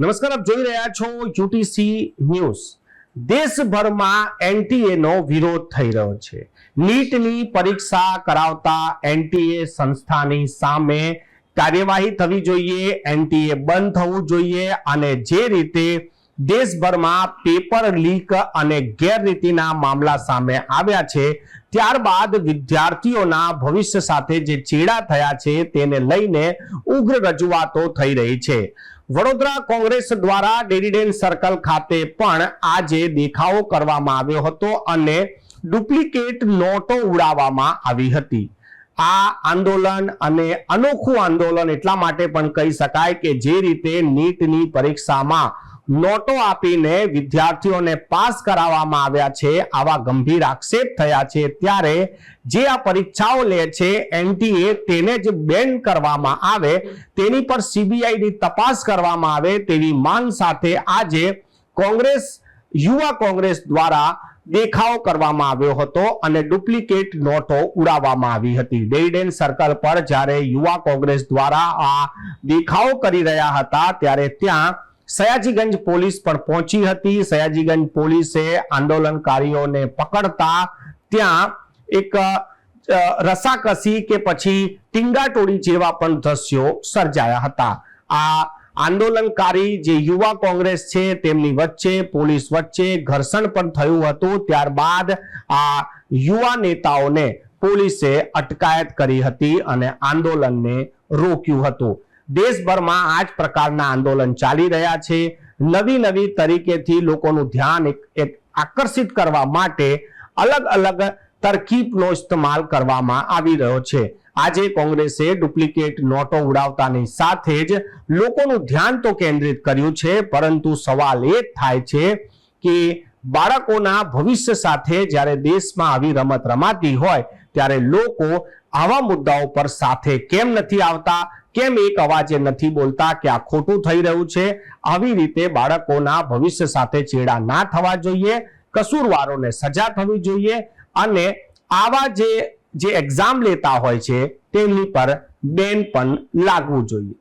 નમસ્કાર, આપ જોઈ રહ્યા છો યુટીસી ન્યૂઝ। દેશભરમાં એનટીએ નો વિરોધ થઈ રહ્યો છે। નીટની પરીક્ષા કરાવતા એનટીએ સંસ્થાની સામે કાર્યવાહી થવી જોઈએ, એનટીએ બંધ થવું જોઈએ અને જે રીતે દેશભરમાં પેપર લીક અને ગેરરીતિના મામલા સામે આવ્યા છે ત્યારબાદ વિદ્યાર્થીઓના ભવિષ્ય સાથે જે ચેડા થયા છે તેને લઈને ઉગ્ર રજૂઆતો થઈ રહી છે। વડોદરા કોંગ્રેસ દ્વારા ડેરીડેન સર્કલ ખાતે પણ આજે દેખાવો કરવામાં આવ્યો હતો અને ડુપ્લિકેટ નોટો ઉડાવવામાં આવી હતી। આ આંદોલન અને અનોખું આંદોલન એટલા માટે પણ કહી શકાય કે જે રીતે નીટની પરીક્ષામાં નોટો આપીને વિદ્યાર્થીઓને પાસ કરાવવામાં આવ્યા છે, આવા ગંભીર આક્ષેપ થયા છે, ત્યારે જે આ પરીક્ષાઓ લે છે એનટીએ તેને જ બેન કરવામાં આવે, તેની પર સીબીઆઈની તપાસ કરવામાં આવે તેવી માંગ સાથે આજે યુવા કોંગ્રેસ દ્વારા દેખાવ કરવામાં આવ્યો હતો અને ડુપ્લિકેટ નોટો ઉડાવવામાં આવી હતી। ડેરીડેન સર્કલ પર જ્યારે યુવા કોંગ્રેસ દ્વારા આ દેખાવ કરી રહ્યા હતા ત્યારે ત્યાં સયાજીગંજ પોલીસ પણ પહોંચી હતી। સયાજીગંજ પોલીસે આંદોલનકારીઓને પકડતા ત્યાં એક રસાકસી કે પછી ટીંગાટોળી જેવા પણ દ્રશ્યો સર્જાયા હતા। આ આંદોલનકારી જે યુવા કોંગ્રેસ છે તેમની વચ્ચે પોલીસ વચ્ચે ઘર્ષણ પણ થયું હતું। ત્યારબાદ આ યુવા નેતાઓને પોલીસે અટકાયત કરી હતી અને આંદોલનને રોક્યું હતું। દેશભરમાં આ જ પ્રકારના આંદોલન ચાલી રહ્યા છે। નવી તરીકેથી લોકોનું ધ્યાન એક આકર્ષિત કરવા માટે અલગ અલગ તરકીબનો ઇસ્તેમાલ કરવામાં આવી રહ્યો છે। આજે કોંગ્રેસે ડુપ્લિકેટ નોટો ઉડાવતાની સાથે જ લોકોનું ધ્યાન તો કેન્દ્રિત કર્યું છે, પરંતુ સવાલ એ થાય છે કે બાળકોના ભવિષ્ય સાથે જ્યારે દેશમાં આવી રમત રમાતી હોય ત્યારે લોકો આવા મુદ્દાઓ પર સાથે કેમ નથી આવતા, કેમ એક અવાજે નથી બોલતા કે આ ખોટું થઈ રહ્યું છે। આવી રીતે બાળકોના ભવિષ્ય સાથે ચેડા ના થવા જોઈએ, કસૂરવારોને સજા થવી જોઈએ અને આવા જે એક્ઝામ લેતા હોય છે તેમની પર બેન પણ લાગવું જોઈએ।